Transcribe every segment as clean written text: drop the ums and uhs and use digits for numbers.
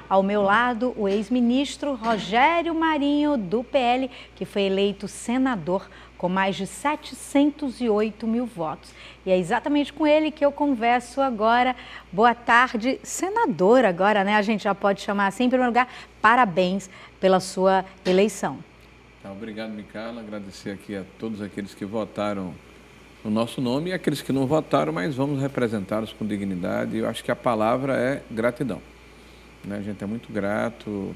Ao meu lado, o ex-ministro Rogério Marinho, do PL, que foi eleito senador com mais de 708 mil votos. E é exatamente com ele que eu converso agora. Boa tarde, senador agora, né? A gente já pode chamar assim. Em primeiro lugar, parabéns pela sua eleição. Obrigado, Micaela. Agradecer aqui a todos aqueles que votaram no nosso nome e aqueles que não votaram, mas vamos representá-los com dignidade. Eu acho que a palavra é gratidão, né? A gente é muito grato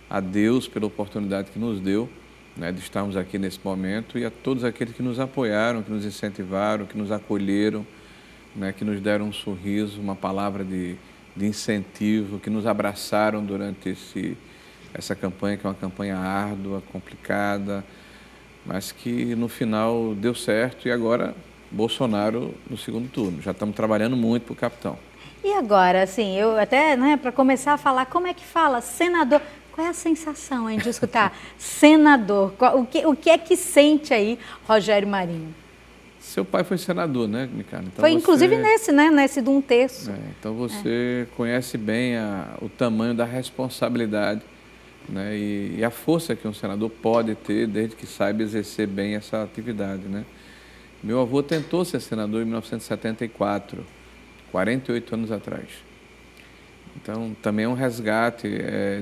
a Deus pela oportunidade que nos deu, né, de estarmos aqui nesse momento, e a todos aqueles que nos apoiaram, que nos incentivaram, que nos acolheram, né, que nos deram um sorriso, uma palavra de incentivo, que nos abraçaram durante essa campanha, que é uma campanha árdua, complicada, mas que no final deu certo. E agora Bolsonaro no segundo turno. Já estamos trabalhando muito para o capitão. E agora, assim, eu até, né, para começar a falar, como é que fala senador? Qual é a sensação, hein, de escutar senador? O que é que sente aí, Rogério Marinho? Seu pai foi senador, né, Micaela? Então foi inclusive nesse, né, nesse de 1/3. Então você conhece bem o tamanho da responsabilidade, né, e a força que um senador pode ter, desde que saiba exercer bem essa atividade, né? Meu avô tentou ser senador em 1974, 48 anos atrás. Então, também é um resgate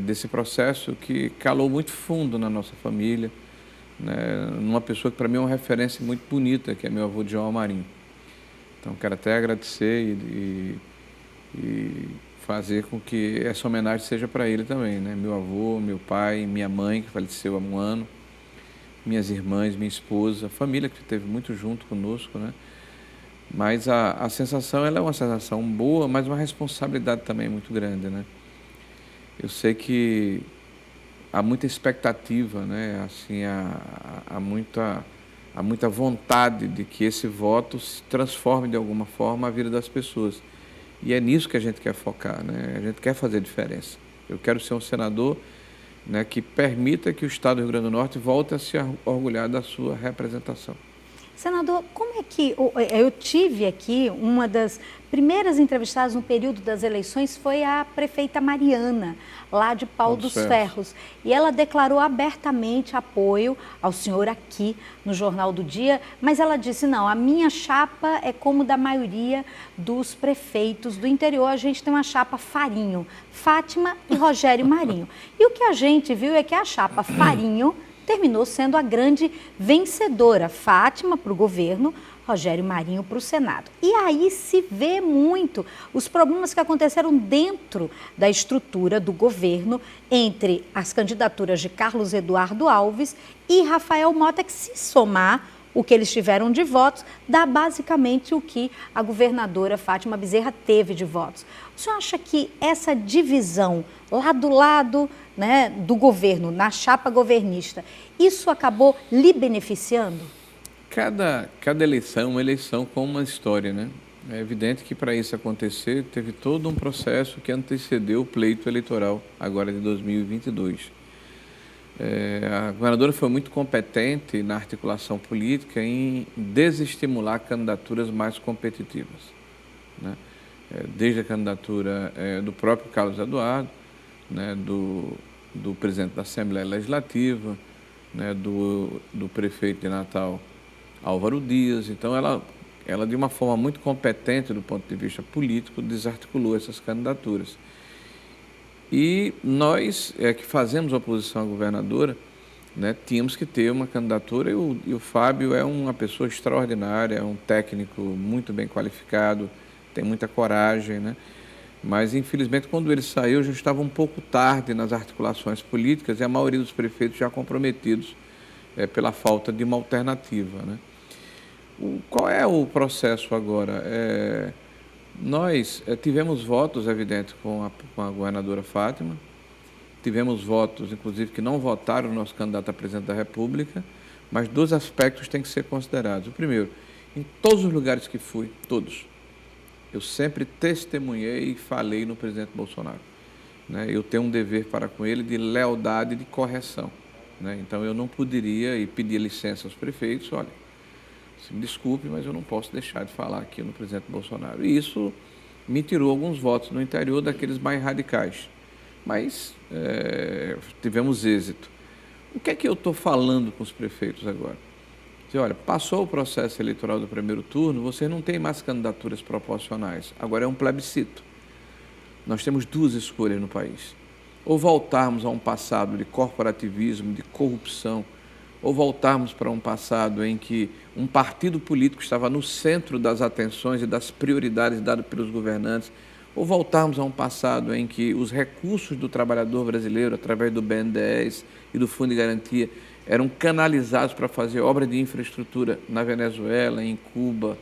desse processo que calou muito fundo na nossa família, né? Numa pessoa que para mim é uma referência muito bonita, que é meu avô João Marinho. Então, quero até agradecer e fazer com que essa homenagem seja para ele também, né? Meu avô, meu pai, minha mãe, que faleceu há um ano, minhas irmãs, minha esposa, a família que esteve muito junto conosco, né? Mas a sensação, ela é uma sensação boa, mas uma responsabilidade também muito grande, né? Eu sei que há muita expectativa, né? Assim, há muita vontade de que esse voto se transforme de alguma forma a vida das pessoas. E é nisso que a gente quer focar, né? A gente quer fazer diferença. Eu quero ser um senador, né, que permita que o Estado do Rio Grande do Norte volte a se orgulhar da sua representação. Senador, como é que eu tive aqui, uma das primeiras entrevistadas no período das eleições foi a prefeita Mariana, lá de Pau dos Ferros. E ela declarou abertamente apoio ao senhor aqui no Jornal do Dia, mas ela disse, não, a minha chapa é como da maioria dos prefeitos do interior, a gente tem uma chapa Farinho, Fátima e Rogério Marinho. E o que a gente viu é que a chapa Farinho terminou sendo a grande vencedora, Fátima para o governo, Rogério Marinho para o Senado. E aí se vê muito os problemas que aconteceram dentro da estrutura do governo entre as candidaturas de Carlos Eduardo Alves e Rafael Mota, que se somar o que eles tiveram de votos, dá basicamente o que a governadora Fátima Bezerra teve de votos. O senhor acha que essa divisão lá do lado, né, do governo, na chapa governista, isso acabou lhe beneficiando? Cada eleição é uma eleição com uma história, né? É evidente que para isso acontecer teve todo um processo que antecedeu o pleito eleitoral agora de 2022. A governadora foi muito competente na articulação política em desestimular candidaturas mais competitivas, né? Desde a candidatura do próprio Carlos Eduardo, né, do presidente da Assembleia Legislativa, né, do prefeito de Natal, Álvaro Dias. Então, ela de uma forma muito competente do ponto de vista político, desarticulou essas candidaturas. E nós, que fazemos oposição à governadora, né, tínhamos que ter uma candidatura, e o Fábio é uma pessoa extraordinária, é um técnico muito bem qualificado, tem muita coragem, né? Mas, infelizmente, quando ele saiu, já estava um pouco tarde nas articulações políticas e a maioria dos prefeitos já comprometidos pela falta de uma alternativa, né? Qual é o processo agora? Nós tivemos votos, evidente, com a governadora Fátima, tivemos votos, inclusive, que não votaram no nosso candidato a presidente da República, mas dois aspectos têm que ser considerados. O primeiro, em todos os lugares que fui, todos, eu sempre testemunhei e falei no presidente Bolsonaro, né? Eu tenho um dever para com ele de lealdade e de correção, né? Então eu não poderia e pedir licença aos prefeitos, olha, se me desculpe, mas eu não posso deixar de falar aqui no presidente Bolsonaro. E isso me tirou alguns votos no interior daqueles mais radicais, mas tivemos êxito. O que é que eu estou falando com os prefeitos agora? Olha, passou o processo eleitoral do primeiro turno, você não tem mais candidaturas proporcionais, agora é um plebiscito. Nós temos duas escolhas no país. Ou voltarmos a um passado de corporativismo, de corrupção, ou voltarmos para um passado em que um partido político estava no centro das atenções e das prioridades dadas pelos governantes, ou voltarmos a um passado em que os recursos do trabalhador brasileiro, através do BNDES e do Fundo de Garantia, eram canalizados para fazer obra de infraestrutura na Venezuela, em Cuba,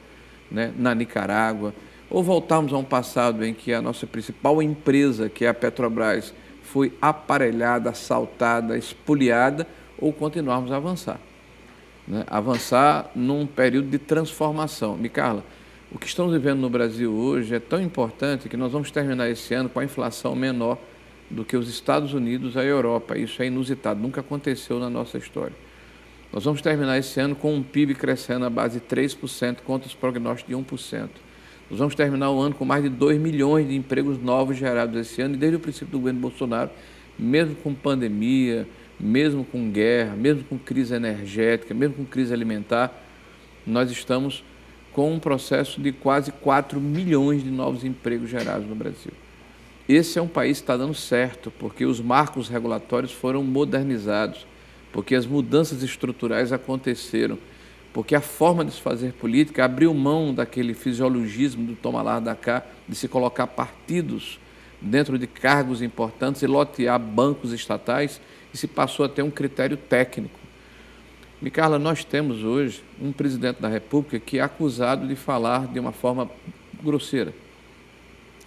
né, na Nicarágua, ou voltarmos a um passado em que a nossa principal empresa, que é a Petrobras, foi aparelhada, assaltada, espoliada, ou continuarmos a avançar. Né? Avançar num período de transformação. Micarla, o que estamos vivendo no Brasil hoje é tão importante que nós vamos terminar esse ano com a inflação menor do que os Estados Unidos e a Europa. Isso é inusitado, nunca aconteceu na nossa história. Nós vamos terminar esse ano com um PIB crescendo à base de 3% contra os prognósticos de 1%. Nós vamos terminar o ano com mais de 2 milhões de empregos novos gerados esse ano, e desde o princípio do governo Bolsonaro, mesmo com pandemia, mesmo com guerra, mesmo com crise energética, mesmo com crise alimentar, nós estamos com um processo de quase 4 milhões de novos empregos gerados no Brasil. Esse é um país que está dando certo, porque os marcos regulatórios foram modernizados, porque as mudanças estruturais aconteceram, porque a forma de se fazer política abriu mão daquele fisiologismo do toma lá da cá, de se colocar partidos dentro de cargos importantes e lotear bancos estatais, e se passou a ter um critério técnico. Micarla, nós temos hoje um presidente da República que é acusado de falar de uma forma grosseira.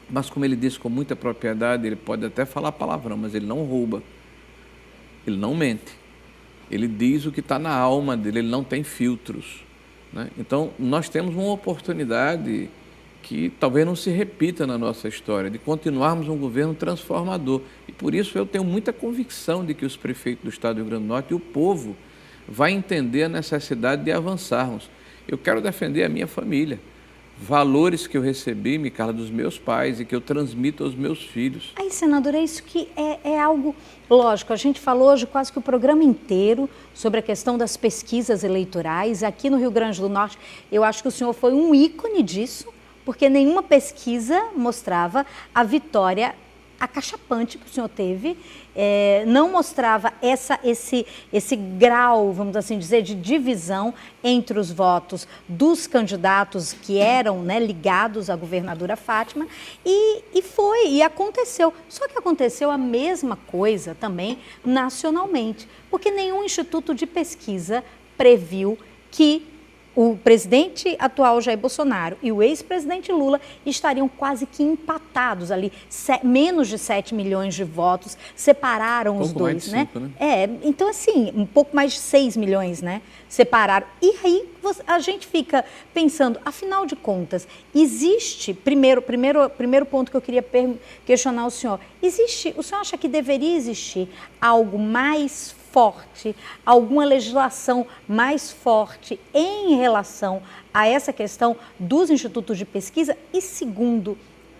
Mas, como ele disse com muita propriedade, ele pode até falar palavrão, mas ele não rouba, ele não mente. Ele diz o que está na alma dele, ele não tem filtros. Né? Então, nós temos uma oportunidade que talvez não se repita na nossa história, de continuarmos um governo transformador. E por isso eu tenho muita convicção de que os prefeitos do Estado do Rio Grande do Norte e o povo vai entender a necessidade de avançarmos. Eu quero defender a minha família. Valores que eu recebi, Micarla, dos meus pais e que eu transmito aos meus filhos. Aí, senadora, é isso que é algo lógico. A gente falou hoje quase que o programa inteiro sobre a questão das pesquisas eleitorais. Aqui no Rio Grande do Norte, eu acho que o senhor foi um ícone disso, porque nenhuma pesquisa mostrava a vitória acachapante que o senhor teve, não mostrava esse grau, vamos assim dizer, de divisão entre os votos dos candidatos que eram, né, ligados à governadora Fátima, e aconteceu. Só que aconteceu a mesma coisa também nacionalmente, porque nenhum instituto de pesquisa previu que o presidente atual Jair Bolsonaro e o ex-presidente Lula estariam quase que empatados ali, menos de 7 milhões de votos separaram os dois, né? 5, né? Então assim, um pouco mais de 6 milhões, né? Separaram. E aí a gente fica pensando, afinal de contas, existe, primeiro ponto que eu queria questionar o senhor acha que deveria existir algo mais forte, alguma legislação mais forte em relação a essa questão dos institutos de pesquisa? E segundo,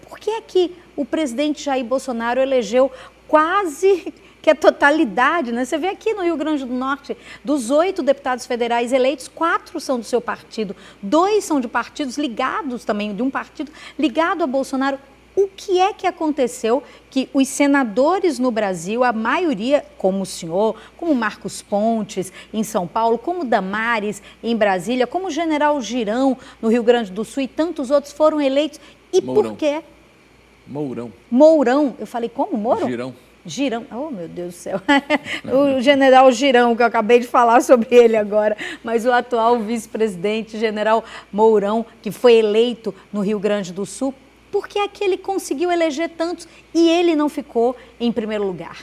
por que é que o presidente Jair Bolsonaro elegeu quase que a totalidade, né? Você vê aqui no Rio Grande do Norte, dos 8 deputados federais eleitos, 4 são do seu partido, 2 são de partidos ligados também, de um partido ligado a Bolsonaro. O que é que aconteceu que os senadores no Brasil, a maioria, como o senhor, como Marcos Pontes em São Paulo, como Damares em Brasília, como o general Girão no Rio Grande do Sul e tantos outros foram eleitos? E Mourão. por quê? Mourão. Eu falei, como? Mourão? Girão. Oh, meu Deus do céu. O general Girão, que eu acabei de falar sobre ele agora, mas o atual vice-presidente, general Mourão, que foi eleito no Rio Grande do Sul. Por que é que ele conseguiu eleger tantos e ele não ficou em primeiro lugar?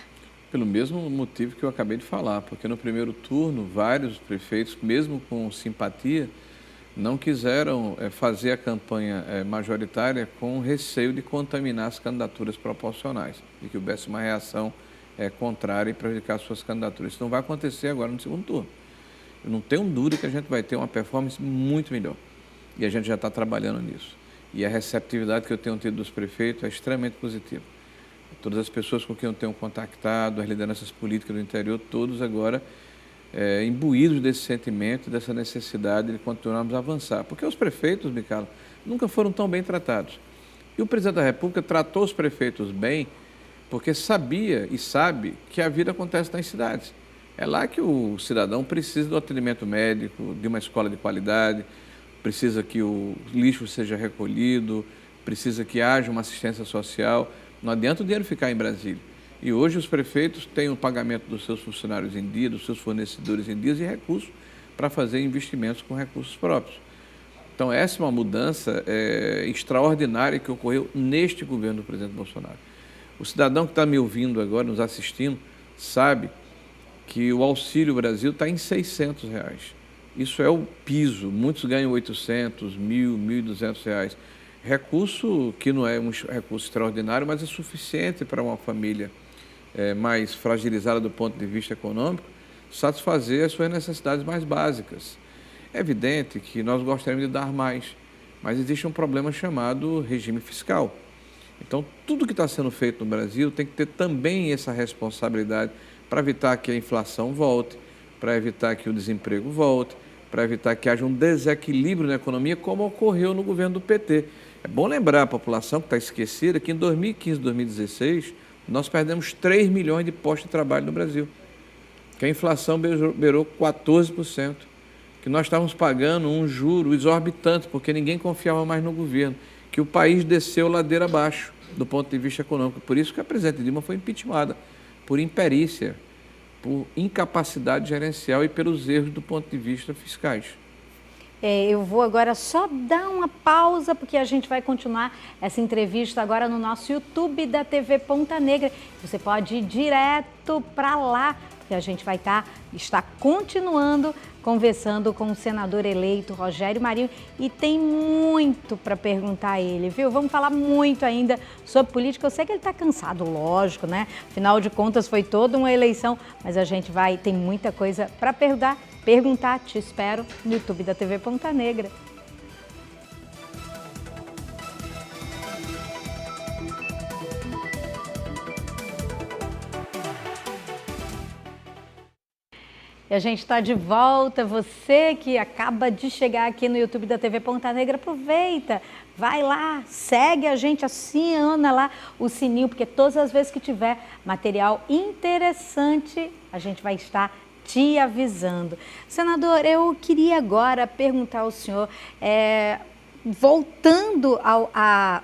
Pelo mesmo motivo que eu acabei de falar, porque no primeiro turno, vários prefeitos, mesmo com simpatia, não quiseram fazer a campanha majoritária com receio de contaminar as candidaturas proporcionais, de que houvesse uma reação contrária e prejudicar suas candidaturas. Isso não vai acontecer agora no segundo turno. Eu não tenho dúvida que a gente vai ter uma performance muito melhor e a gente já está trabalhando nisso. E a receptividade que eu tenho tido dos prefeitos é extremamente positiva. Todas as pessoas com quem eu tenho contactado, as lideranças políticas do interior, todos agora imbuídos desse sentimento, dessa necessidade de continuarmos a avançar. Porque os prefeitos, Micaela, nunca foram tão bem tratados. E o presidente da República tratou os prefeitos bem porque sabia e sabe que a vida acontece nas cidades. É lá que o cidadão precisa do atendimento médico, de uma escola de qualidade, precisa que o lixo seja recolhido, precisa que haja uma assistência social. Não adianta o dinheiro ficar em Brasília. E hoje os prefeitos têm o pagamento dos seus funcionários em dia, dos seus fornecedores em dias e recursos para fazer investimentos com recursos próprios. Então, essa é uma mudança extraordinária que ocorreu neste governo do presidente Bolsonaro. O cidadão que está me ouvindo agora, nos assistindo, sabe que o Auxílio Brasil está em R$ 600. Isso é o piso. Muitos ganham 800, 1.000, 1.200 reais. Recurso que não é um recurso extraordinário, mas é suficiente para uma família mais fragilizada do ponto de vista econômico satisfazer as suas necessidades mais básicas. É evidente que nós gostaríamos de dar mais, mas existe um problema chamado regime fiscal. Então, tudo que está sendo feito no Brasil tem que ter também essa responsabilidade para evitar que a inflação volte, para evitar que o desemprego volte, para evitar que haja um desequilíbrio na economia, como ocorreu no governo do PT. É bom lembrar a população que está esquecida que em 2015 e 2016, nós perdemos 3 milhões de postos de trabalho no Brasil, que a inflação beirou 14%, que nós estávamos pagando um juro exorbitante, porque ninguém confiava mais no governo, que o país desceu ladeira abaixo do ponto de vista econômico. Por isso que a presidente Dilma foi impeachmentada, por imperícia, por incapacidade gerencial e pelos erros do ponto de vista fiscais. Eu vou agora só dar uma pausa, porque a gente vai continuar essa entrevista agora no nosso YouTube da TV Ponta Negra. Você pode ir direto para lá, porque a gente vai estar continuando conversando com o senador eleito Rogério Marinho e tem muito para perguntar a ele, viu? Vamos falar muito ainda sobre política. Eu sei que ele está cansado, lógico, né? Afinal de contas, foi toda uma eleição, mas a gente tem muita coisa para perguntar. Te espero no YouTube da TV Ponta Negra. E a gente está de volta. Você que acaba de chegar aqui no YouTube da TV Ponta Negra, aproveita, vai lá, segue a gente, aciona lá o sininho, porque todas as vezes que tiver material interessante, a gente vai estar te avisando. Senador, eu queria agora perguntar ao senhor, voltando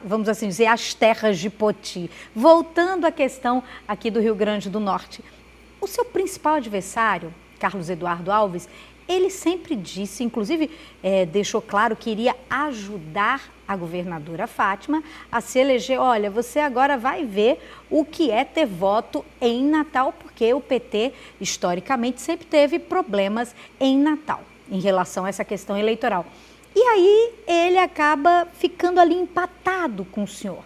vamos assim dizer, às terras de Poti, voltando à questão aqui do Rio Grande do Norte, o seu principal adversário, Carlos Eduardo Alves, ele sempre disse, inclusive deixou claro que iria ajudar a governadora Fátima a se eleger. Olha, você agora vai ver o que é ter voto em Natal, porque o PT, historicamente, sempre teve problemas em Natal, em relação a essa questão eleitoral. E aí ele acaba ficando ali empatado com o senhor.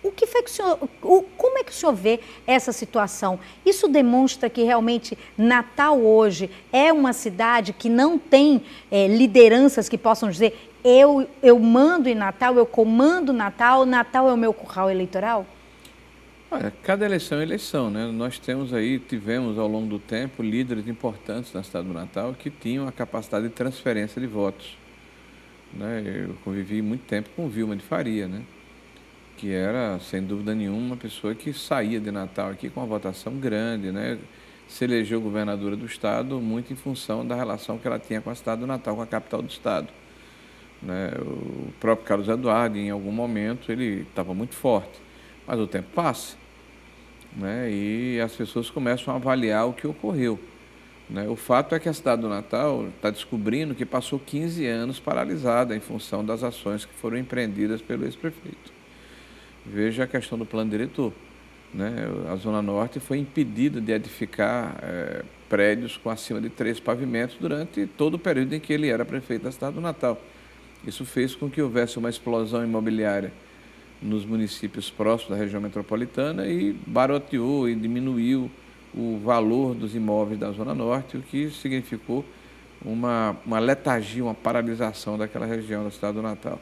O que foi que o senhor, como é que o senhor vê essa situação? Isso demonstra que realmente Natal hoje é uma cidade que não tem lideranças que possam dizer eu mando em Natal, eu comando Natal, Natal é o meu curral eleitoral? Olha, cada eleição é eleição, né? Nós tivemos ao longo do tempo líderes importantes na cidade do Natal que tinham a capacidade de transferência de votos, né? Eu convivi muito tempo com Vilma de Faria, né? Que era, sem dúvida nenhuma, uma pessoa que saía de Natal aqui com uma votação grande, né? Se elegeu governadora do estado muito em função da relação que ela tinha com a cidade do Natal, com a capital do estado, né? O próprio Carlos Eduardo, em algum momento, ele estava muito forte, mas o tempo passa, né? E as pessoas começam a avaliar o que ocorreu, né? O fato é que a cidade do Natal está descobrindo que passou 15 anos paralisada em função das ações que foram empreendidas pelo ex-prefeito. Veja a questão do plano diretor, né? A Zona Norte foi impedida de edificar prédios com acima de 3 pavimentos durante todo o período em que ele era prefeito da cidade do Natal. Isso fez com que houvesse uma explosão imobiliária nos municípios próximos da região metropolitana e barateou e diminuiu o valor dos imóveis da Zona Norte, o que significou uma letargia, uma paralisação daquela região da cidade do Natal.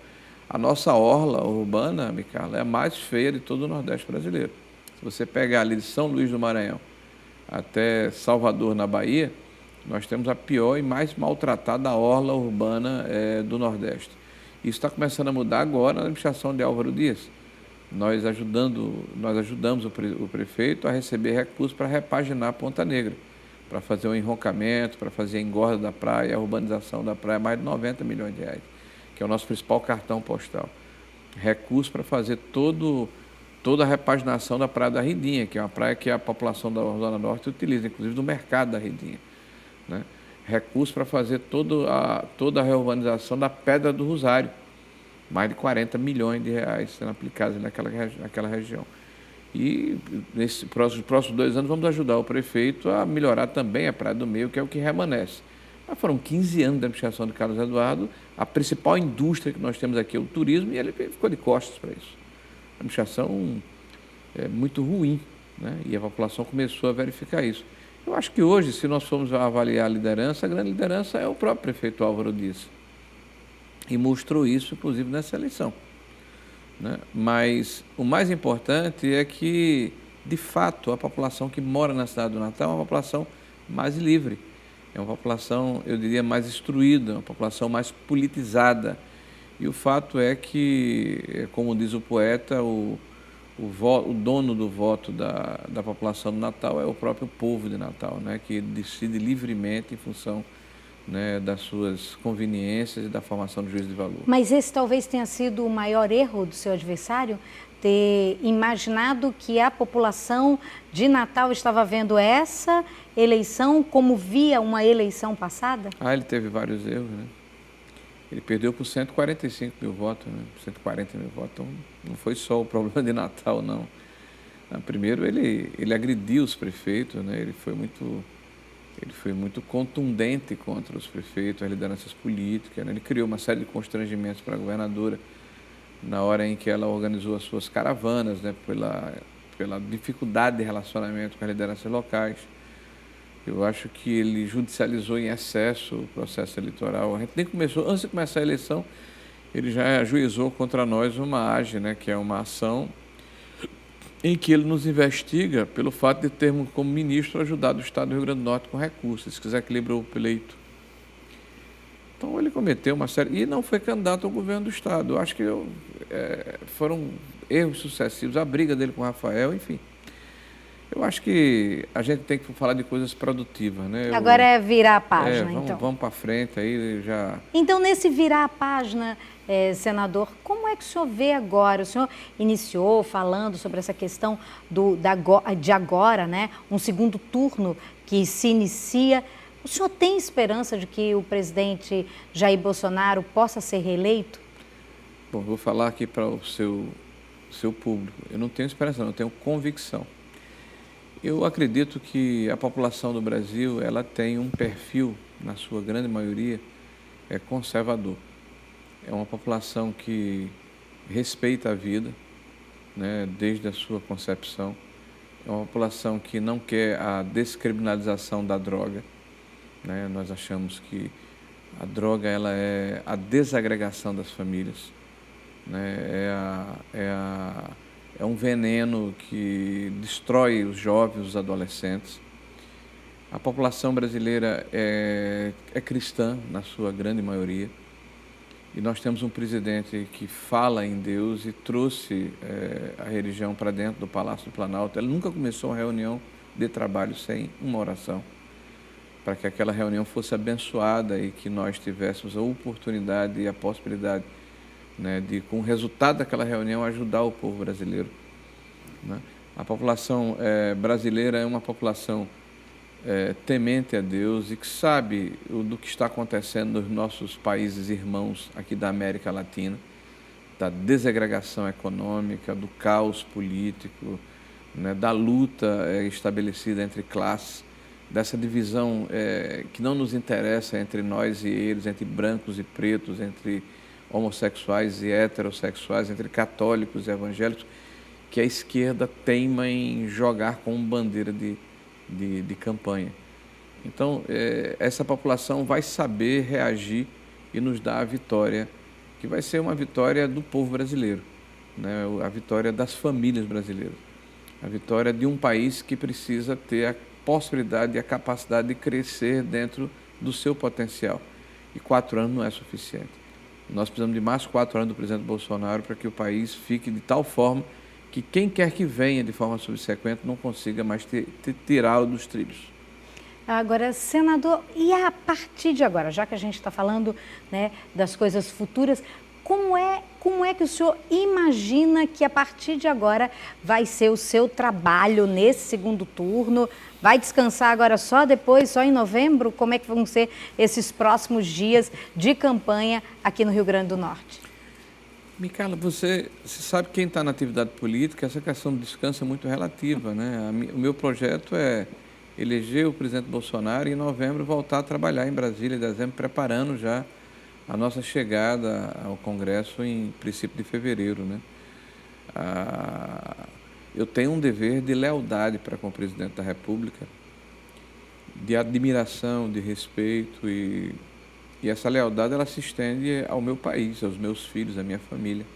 A nossa orla urbana, Micaela, é a mais feia de todo o Nordeste brasileiro. Se você pegar ali de São Luís do Maranhão até Salvador, na Bahia, nós temos a pior e mais maltratada orla urbana do Nordeste. Isso está começando a mudar agora na administração de Álvaro Dias. Nós ajudamos o prefeito a receber recursos para repaginar a Ponta Negra, para fazer o enroncamento, para fazer a engorda da praia, a urbanização da praia, mais de 90 milhões de reais, que é o nosso principal cartão postal. Recursos para fazer toda a repaginação da Praia da Redinha, que é uma praia que a população da Zona Norte utiliza, inclusive do mercado da Redinha, né? Recursos para fazer toda a reurbanização da Pedra do Rosário, mais de 40 milhões de reais sendo aplicados naquela região. E nesses próximos 2 anos vamos ajudar o prefeito a melhorar também a Praia do Meio, que é o que remanesce. Mas foram 15 anos da administração de Carlos Eduardo, a principal indústria que nós temos aqui é o turismo, e ele ficou de costas para isso. A administração é muito ruim, né? E a população começou a verificar isso. Eu acho que hoje, se nós formos avaliar a liderança, a grande liderança é o próprio prefeito Álvaro Dias. E mostrou isso, inclusive, nessa eleição, né? Mas o mais importante é que, de fato, a população que mora na cidade do Natal é uma população mais livre, é uma população, eu diria, mais instruída, uma população mais politizada. E o fato é que, como diz o poeta, o dono do voto da população do Natal é o próprio povo de Natal, né, que decide livremente em função, né, das suas conveniências e da formação do juízo de valor. Mas esse talvez tenha sido o maior erro do seu adversário, ter imaginado que a população de Natal estava vendo essa eleição como via uma eleição passada? Ele teve vários erros, né? Ele perdeu por 145 mil votos, né? 140 mil votos. Então, não foi só o problema de Natal, não. Primeiro, ele agrediu os prefeitos, né? Ele foi muito contundente contra os prefeitos, as lideranças políticas, né? Ele criou uma série de constrangimentos para a governadora na hora em que ela organizou as suas caravanas, né? Pela dificuldade de relacionamento com as lideranças locais. Eu acho que ele judicializou em excesso o processo eleitoral. A gente nem começou, antes de começar a eleição, ele já ajuizou contra nós uma AGE, né, que é uma ação em que ele nos investiga pelo fato de termos como ministro ajudado o Estado do Rio Grande do Norte com recursos, se quiser equilibrar o pleito. Então ele cometeu uma série, e não foi candidato ao governo do Estado. Eu acho que foram erros sucessivos, a briga dele com o Rafael, enfim. Eu acho que a gente tem que falar de coisas produtivas, né? Agora é virar a página, então. Vamos para frente aí já. Então, nesse virar a página, senador, como é que o senhor vê agora? O senhor iniciou falando sobre essa questão de agora, né? Um segundo turno que se inicia. O senhor tem esperança de que o presidente Jair Bolsonaro possa ser reeleito? Bom, vou falar aqui para o seu público. Eu não tenho esperança, não, eu tenho convicção. Eu acredito que a população do Brasil, ela tem um perfil, na sua grande maioria, conservador. É uma população que respeita a vida, né, desde a sua concepção. É uma população que não quer a descriminalização da droga, né? Nós achamos que a droga ela é a desagregação das famílias, né? É um veneno que destrói os jovens, os adolescentes. A população brasileira é cristã, na sua grande maioria, e nós temos um presidente que fala em Deus e trouxe a religião para dentro do Palácio do Planalto. Ele nunca começou uma reunião de trabalho sem uma oração, para que aquela reunião fosse abençoada e que nós tivéssemos a oportunidade e a possibilidade, né, de, com o resultado daquela reunião, ajudar o povo brasileiro, né? A população brasileira é uma população temente a Deus e que sabe do que está acontecendo nos nossos países irmãos aqui da América Latina, da desagregação econômica, do caos político, né, da luta estabelecida entre classes, dessa divisão que não nos interessa entre nós e eles, entre brancos e pretos, entre homossexuais e heterossexuais, entre católicos e evangélicos, que a esquerda teima em jogar como bandeira de campanha. Então, essa população vai saber reagir e nos dar a vitória, que vai ser uma vitória do povo brasileiro, né? A vitória das famílias brasileiras. A vitória de um país que precisa ter a possibilidade e a capacidade de crescer dentro do seu potencial. E 4 anos não é suficiente. Nós precisamos de mais 4 anos do presidente Bolsonaro para que o país fique de tal forma que quem quer que venha de forma subsequente não consiga mais tirá-lo dos trilhos. Agora, senador, e a partir de agora, já que a gente está falando, né, das coisas futuras, como é que o senhor imagina que a partir de agora vai ser o seu trabalho nesse segundo turno? Vai descansar agora só depois, só em novembro? Como é que vão ser esses próximos dias de campanha aqui no Rio Grande do Norte? Micaela, você sabe, quem está na atividade política, essa questão do descanso é muito relativa, né? O meu projeto é eleger o presidente Bolsonaro e em novembro voltar a trabalhar em Brasília, em dezembro, preparando já a nossa chegada ao Congresso em princípio de fevereiro, né? Eu tenho um dever de lealdade para com o presidente da República, de admiração, de respeito e essa lealdade ela se estende ao meu país, aos meus filhos, à minha família.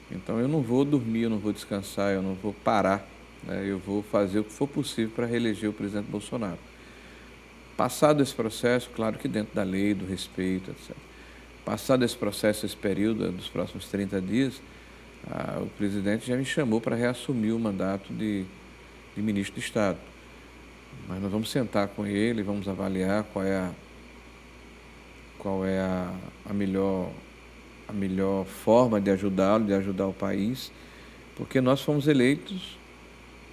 Então eu não vou dormir, eu não vou descansar, eu não vou parar, né? Eu vou fazer o que for possível para reeleger o presidente Bolsonaro. Passado esse processo, claro que dentro da lei, do respeito, etc. Passado esse processo, esse período dos próximos 30 dias, o presidente já me chamou para reassumir o mandato de ministro de Estado. Mas nós vamos sentar com ele, vamos avaliar qual é a melhor forma de ajudá-lo, de ajudar o país, porque nós fomos eleitos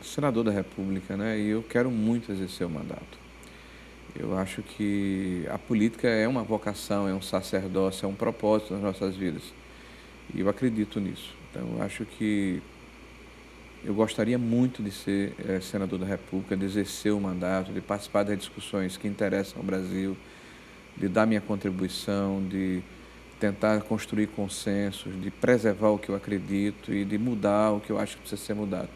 senador da República, né? E eu quero muito exercer o mandato. Eu acho que a política é uma vocação, é um sacerdócio, é um propósito nas nossas vidas. E eu acredito nisso. Então, eu acho que eu gostaria muito de ser senador da República, de exercer o mandato, de participar das discussões que interessam ao Brasil, de dar minha contribuição, de tentar construir consensos, de preservar o que eu acredito e de mudar o que eu acho que precisa ser mudado.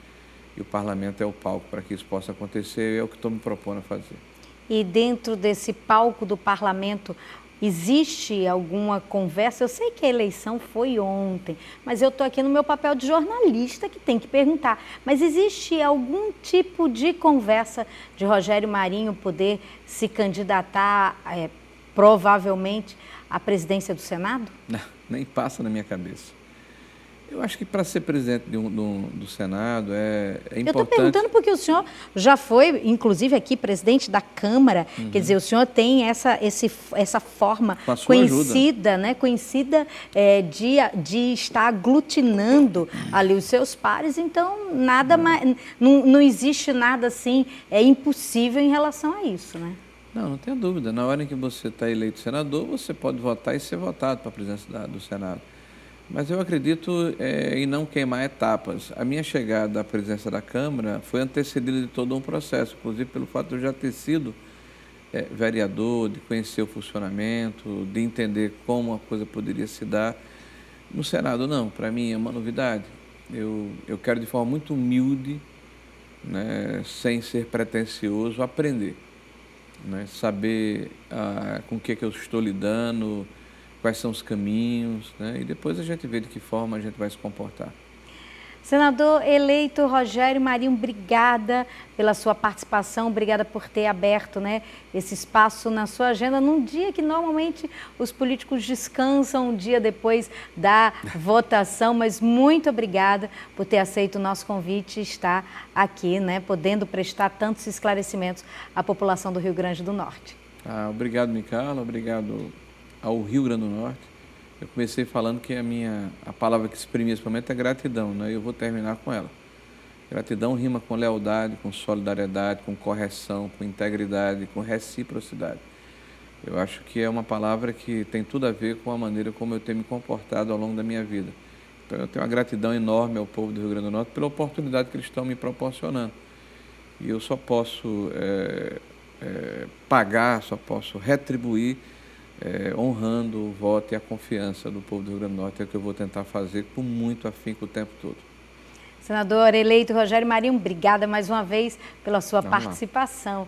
E o parlamento é o palco para que isso possa acontecer, é o que estou me propondo a fazer. E dentro desse palco do parlamento, existe alguma conversa? Eu sei que a eleição foi ontem, mas eu estou aqui no meu papel de jornalista que tem que perguntar. Mas existe algum tipo de conversa de Rogério Marinho poder se candidatar, provavelmente, à presidência do Senado? Não, nem passa na minha cabeça. Eu acho que para ser presidente do Senado é importante... Eu estou perguntando porque o senhor já foi, inclusive aqui, presidente da Câmara, quer dizer, o senhor tem essa forma conhecida, né, de estar aglutinando ali os seus pares, então nada mais, não existe nada assim impossível em relação a isso, né? Não tenha dúvida. Na hora em que você está eleito senador, você pode votar e ser votado para a presidência do Senado. Mas eu acredito em não queimar etapas. A minha chegada à presidência da Câmara foi antecedida de todo um processo, inclusive pelo fato de eu já ter sido vereador, de conhecer o funcionamento, de entender como a coisa poderia se dar. No Senado, não. Para mim é uma novidade. Eu quero, de forma muito humilde, né, sem ser pretensioso, aprender, né, saber com o que eu estou lidando, quais são os caminhos, né? E depois a gente vê de que forma a gente vai se comportar. Senador eleito Rogério Marinho, obrigada pela sua participação, obrigada por ter aberto, né, esse espaço na sua agenda num dia que normalmente os políticos descansam, um dia depois da votação, mas muito obrigada por ter aceito o nosso convite e estar aqui, né, podendo prestar tantos esclarecimentos à população do Rio Grande do Norte. Obrigado, Micaela, obrigado ao Rio Grande do Norte. Eu comecei falando que a palavra que exprime esse momento é gratidão, né? Eu vou terminar com ela. Gratidão rima com lealdade, com solidariedade, com correção, com integridade, com reciprocidade. Eu acho que é uma palavra que tem tudo a ver com a maneira como eu tenho me comportado ao longo da minha vida. Então eu tenho uma gratidão enorme ao povo do Rio Grande do Norte pela oportunidade que eles estão me proporcionando. E eu só posso pagar, só posso retribuir honrando o voto e a confiança do povo do Rio Grande do Norte, é o que eu vou tentar fazer com muito afinco o tempo todo. Senador eleito Rogério Marinho, obrigada mais uma vez pela sua participação.